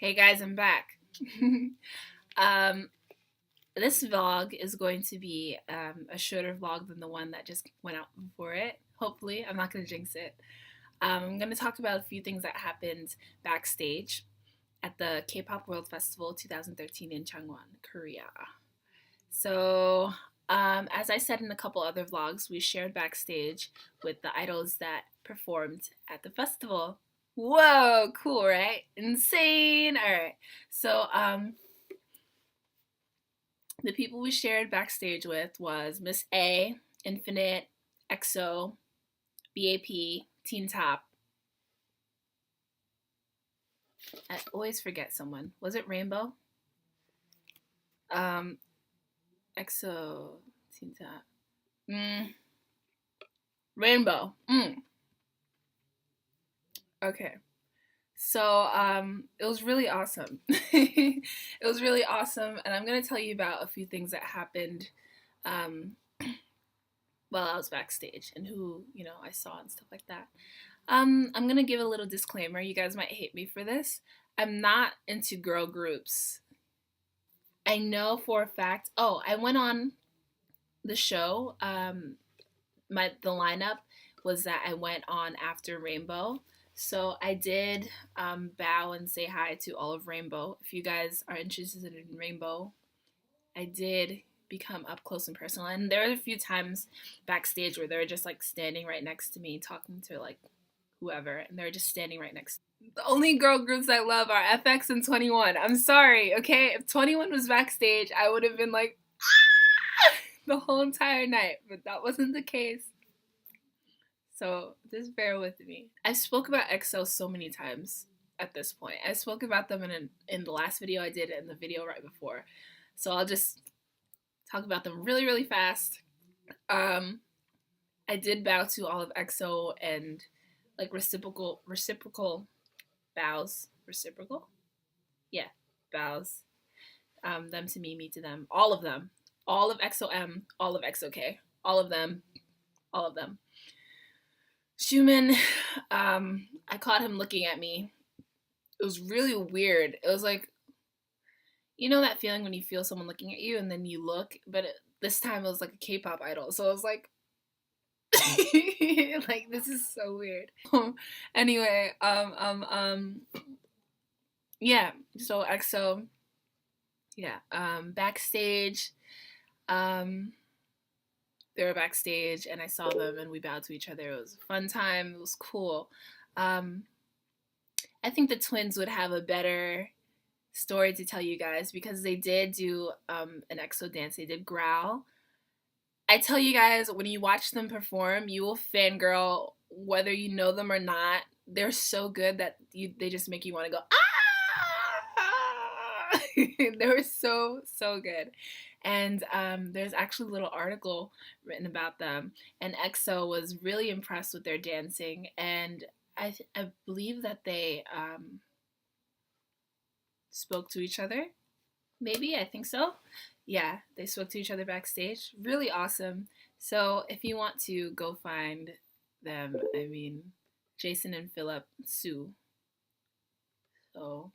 Hey guys, I'm back. um, this vlog is going to be a shorter vlog than the one that just went out before it. Hopefully, I'm not going to jinx it. I'm going to talk about a few things that happened backstage at the K-pop World Festival 2013 in Changwon, Korea. So, as I said in a couple other vlogs, we shared backstage with the idols that performed at the festival. Whoa, cool, right? Insane. All right. So, the people we shared backstage with was Miss A, Infinite, EXO, BAP, Teen Top. I always forget someone. Was it Rainbow? Um, EXO, Teen Top. Rainbow. Okay. So it was really awesome. It was really awesome, and I'm gonna tell you about a few things that happened um, while I was backstage and who I saw and stuff like that. I'm gonna give a little disclaimer. You guys might hate me for this. I'm not into girl groups. I know for a fact. Oh, I went on the show. The lineup was that I went on after Rainbow. So I did bow and say hi to all of Rainbow. If you guys are interested in Rainbow, I did become up close and personal. And there were a few times backstage where they were just like standing right next to me, talking to like whoever, and they were just standing right next. The only girl groups I love are FX and 21. I'm sorry, okay? If 21 was backstage, I would have been like the whole entire night, but that wasn't the case. So just bear with me. I spoke about EXO so many times at this point. I spoke about them in the last video I did and the video right before. So I'll just talk about them really, really fast. I did bow to all of EXO and like reciprocal bows. Reciprocal? Yeah, bows. Them to me to them. All of them. All of EXO-M, all of EXO-K. All of them. All of them. Schumann, I caught him looking at me. It was really weird. It was like, you know that feeling when you feel someone looking at you and then you look, but this time it was like a K-pop idol. So I was like, like this is so weird. Anyway, yeah. So EXO, yeah. Backstage, they were backstage and I saw them and we bowed to each other. It was a fun time. It was cool. I think the twins would have a better story to tell you guys because they did do an EXO dance. They did growl. I tell you guys, when you watch them perform, you will fangirl whether you know them or not. They're so good that they just make you want to go, ah! They were so good. And there's actually a little article written about them. And EXO was really impressed with their dancing. And I believe that they spoke to each other. Maybe, I think so. Yeah, they spoke to each other backstage. Really awesome. So if you want to go find them, I mean, Jason and Philip Sue. So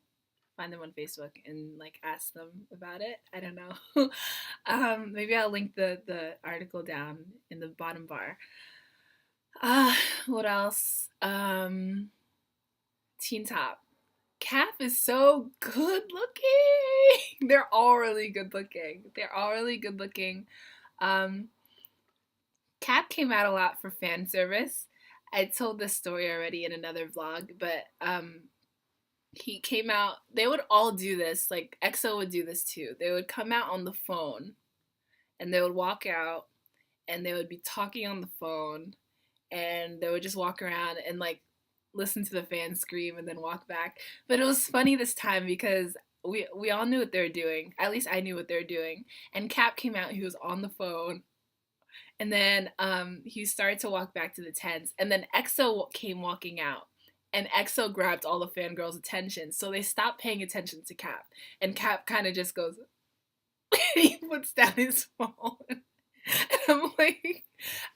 find them on Facebook and like ask them about it. I don't know. Maybe I'll link the article down in the bottom bar. What else? Teen Top. Cap is so good looking. They're all really good looking. They're all really good looking. Cap came out a lot for fan service. I told this story already in another vlog, but he came out. They would all do this. Like EXO would do this too. They would come out on the phone, and they would walk out, and they would be talking on the phone, and they would just walk around and like listen to the fans scream and then walk back. But it was funny this time because we all knew what they were doing. At least I knew what they were doing. And Cap came out. He was on the phone. And then he started to walk back to the tents. And then EXO came walking out. And EXO grabbed all the fangirls' attention. So they stopped paying attention to Cap. And Cap kind of just goes, he puts down his phone. And I'm like,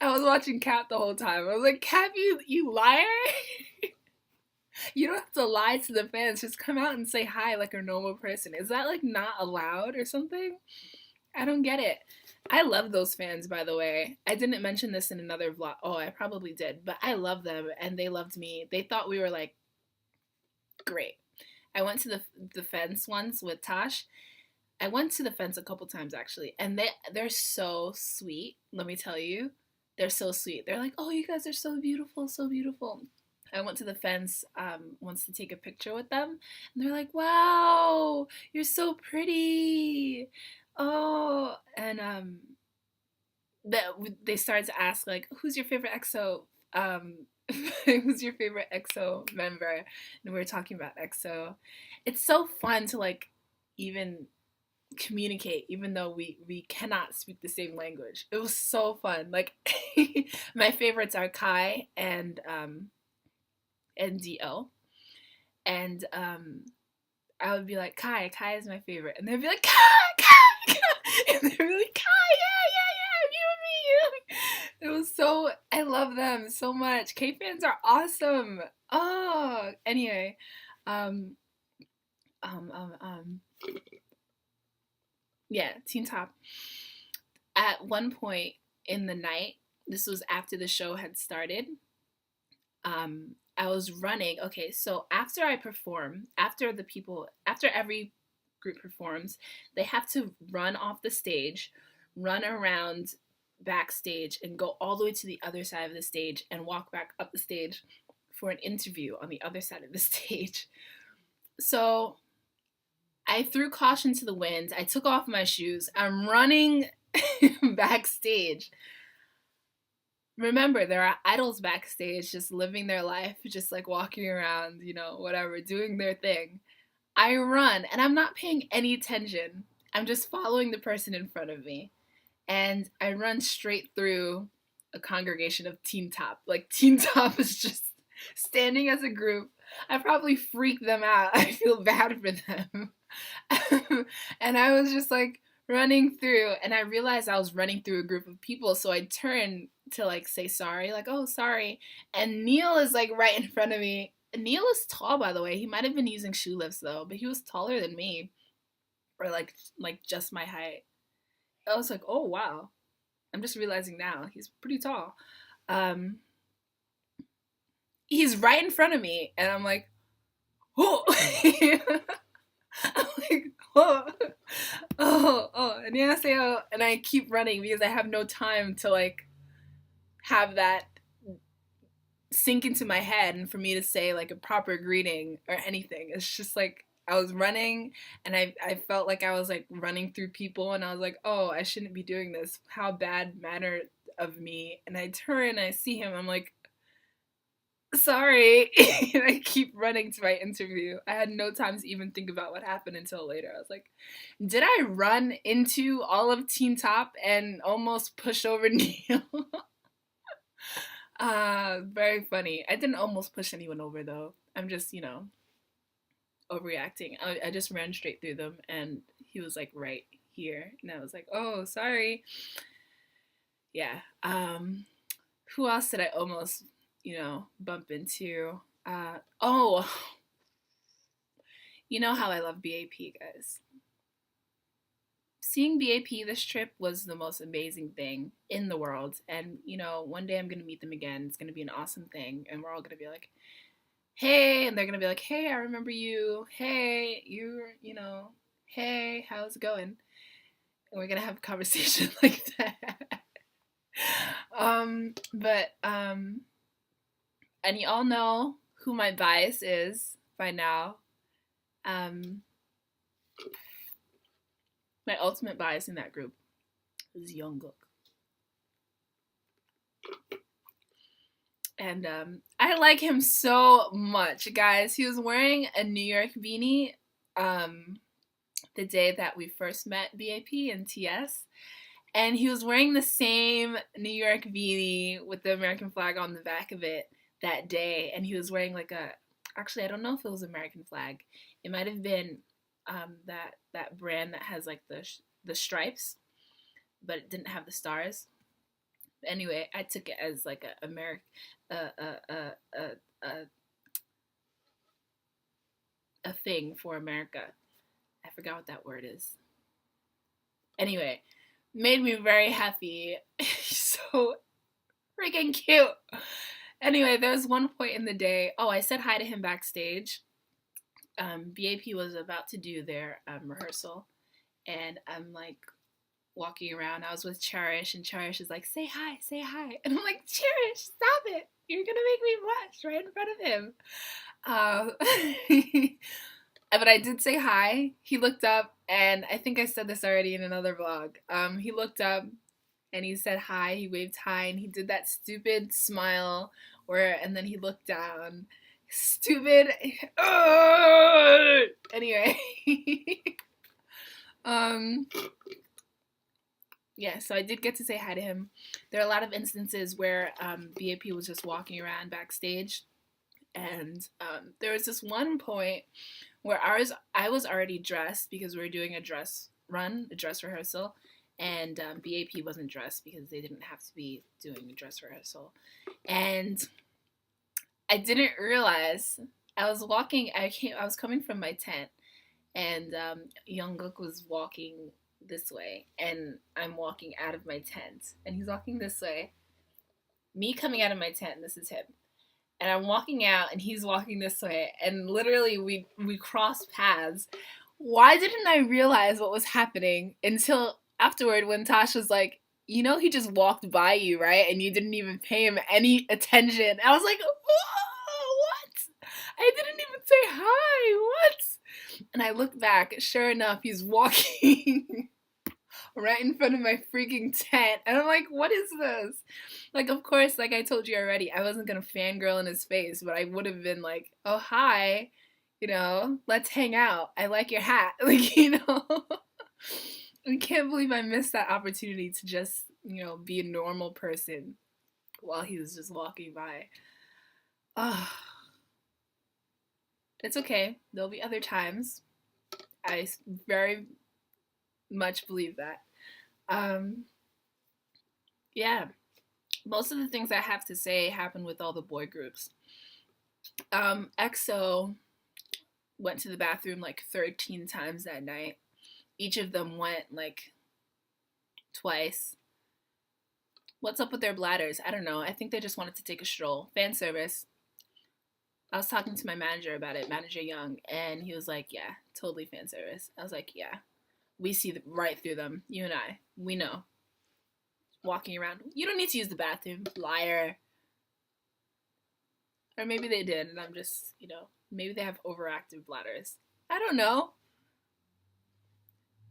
I was watching Cap the whole time. I was like, Cap, you liar. You don't have to lie to the fans. Just come out and say hi like a normal person. Is that like not allowed or something? I don't get it. I love those fans, by the way. I didn't mention this in another vlog. Oh, I probably did, but I love them and they loved me. They thought we were like great. I went to the fence once with Tosh. I went to the fence a couple times actually, and they're so sweet. Let me tell you, they're so sweet. They're like, "Oh, you guys are so beautiful, so beautiful." I went to the fence once to take a picture with them, and they're like, "Wow, you're so pretty." Oh, and that they started to ask like, "Who's your favorite EXO?" Who's your favorite EXO member? And we were talking about EXO. It's so fun to like even communicate even though we cannot speak the same language. It was so fun. Like my favorites are Kai and DL. And I would be like, Kai is my favorite. And they'd be like, Kai. And they'd be like, Kai, yeah, you and me. It was so, I love them so much. K fans are awesome. Oh, anyway. Um, um, um, um, yeah, Teen Top. At one point in the night, this was after the show had started, I was running. Okay, so after I perform, after every group performs, they have to run off the stage, run around backstage, and go all the way to the other side of the stage and walk back up the stage for an interview on the other side of the stage. So I threw caution to the wind. I took off my shoes. I'm running backstage. Remember, there are idols backstage just living their life, just like walking around, whatever, doing their thing. I run and I'm not paying any attention. I'm just following the person in front of me. And I run straight through a congregation of Teen Top. Like, Teen Top is just standing as a group. I probably freaked them out. I feel bad for them. And I was just like running through, and I realized I was running through a group of people, so I turned to like say sorry, like, oh, sorry. And Neil is like right in front of me. Neil is tall, by the way. He might have been using shoe lifts though, but he was taller than me, or like just my height. I was like, oh wow. I'm just realizing now he's pretty tall. Um, he's right in front of me, and I'm like, oh. I'm like, oh, 안녕하세요, and I keep running because I have no time to like have that sink into my head and for me to say like a proper greeting or anything. It's just like I was running and I felt like I was like running through people and I was like, oh, I shouldn't be doing this. How bad manner of me. And I turn and I see him. I'm like, sorry. And I keep running to my interview. I had no time to even think about what happened until later. I was like, did I run into all of Teen Top and almost push over Neil? Very funny. I didn't almost push anyone over though. I'm just, overreacting. I just ran straight through them and he was like right here. And I was like, oh, sorry. Yeah. Who else did I almost, bump into? Oh, you know how I love BAP, guys. Seeing BAP this trip was the most amazing thing in the world. And, one day I'm going to meet them again. It's going to be an awesome thing. And we're all going to be like, hey. And they're going to be like, hey, I remember you. Hey, hey, how's it going? And we're going to have a conversation like that. And you all know who my bias is by now. My ultimate bias in that group is Jungkook. And I like him so much, guys. He was wearing a New York beanie the day that we first met BAP and TS. And he was wearing the same New York beanie with the American flag on the back of it that day. And he was wearing like actually, I don't know if it was American flag. It might have been that brand that has like the stripes, but it didn't have the stars. Anyway, I took it as like a a thing for America. I forgot what that word is. Anyway, made me very happy. So freaking cute. Anyway, there was one point in the day. Oh, I said hi to him backstage. BAP was about to do their rehearsal, and I'm like walking around. I was with Cherish, and Cherish is like, "Say hi, say hi," and I'm like, "Cherish, stop it! You're gonna make me blush right in front of him." But I did say hi. He looked up, and I think I said this already in another vlog. He looked up and he said hi. He waved hi, and he did that stupid smile and then he looked down. Stupid. Anyway, yeah. So I did get to say hi to him. There are a lot of instances where BAP was just walking around backstage, and there was this one point where I was already dressed because we were doing a dress rehearsal, and BAP wasn't dressed because they didn't have to be doing a dress rehearsal. And I didn't realize I was walking. I was coming from my tent, and Younguk was walking this way, and I'm walking out of my tent, and he's walking this way. Me coming out of my tent, and this is him. And I'm walking out, and he's walking this way, and literally we crossed paths. Why didn't I realize what was happening until afterward when Tosh was like, "You know, he just walked by you, right? And you didn't even pay him any attention." I was like, what? I didn't even say hi. What? And I looked back. Sure enough, he's walking right in front of my freaking tent. And I'm like, what is this? Like, of course, like I told you already, I wasn't going to fangirl in his face, but I would have been like, "Oh, hi. You know, let's hang out. I like your hat." Like, you know. I can't believe I missed that opportunity to just, you know, be a normal person while he was just walking by. Oh, it's okay. There'll be other times. I very much believe that. Um, yeah. Most of the things I have to say happen with all the boy groups. EXO went to the bathroom like 13 times that night. Each of them went like twice. What's up with their bladders? I don't know. I think they just wanted to take a stroll. Fan service. I was talking to my manager about it, Manager Young, and he was like, "Yeah, totally fan service." I was like, "Yeah, we see right through them. You and I, we know." Walking around, you don't need to use the bathroom, liar. Or maybe they did, and I'm just, you know, maybe they have overactive bladders. I don't know.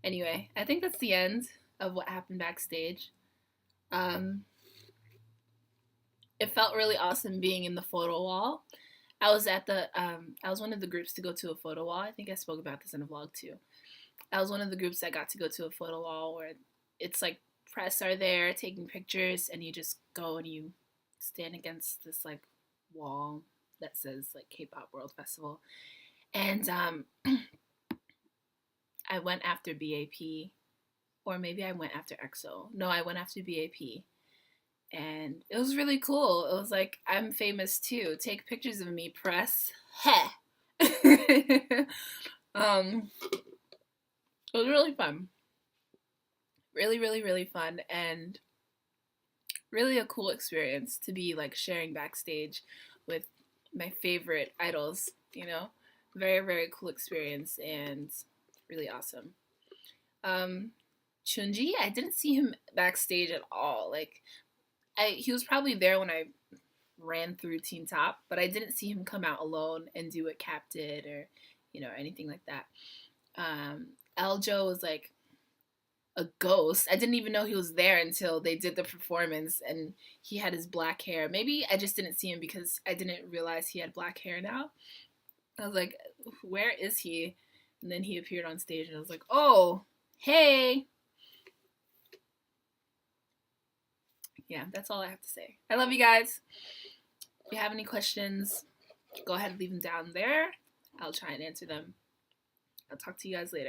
Anyway, I think that's the end of what happened backstage. Um, it felt really awesome being in the photo wall. I was one of the groups to go to a photo wall. I think I spoke about this in a vlog too. I was one of the groups that got to go to a photo wall where it's like press are there taking pictures, and you just go and you stand against this like wall that says like K-pop World Festival. And I went after BAP, or maybe I went after EXO. No, I went after BAP. And it was really cool. It was like, "I'm famous too. Take pictures of me, press." Heh. um, it was really fun. Really, really, really fun. And really a cool experience to be like sharing backstage with my favorite idols, you know? Very, very cool experience and really awesome. Chunji, I didn't see him backstage at all. Like, he was probably there when I ran through Teen Top, but I didn't see him come out alone and do what Cap did or, you know, anything like that. Aljo was like a ghost. I didn't even know he was there until they did the performance and he had his black hair. Maybe I just didn't see him because I didn't realize he had black hair now. I was like, "Where is he?" And then he appeared on stage and I was like, "Oh, hey." Yeah, that's all I have to say. I love you guys. If you have any questions, go ahead and leave them down there. I'll try and answer them. I'll talk to you guys later.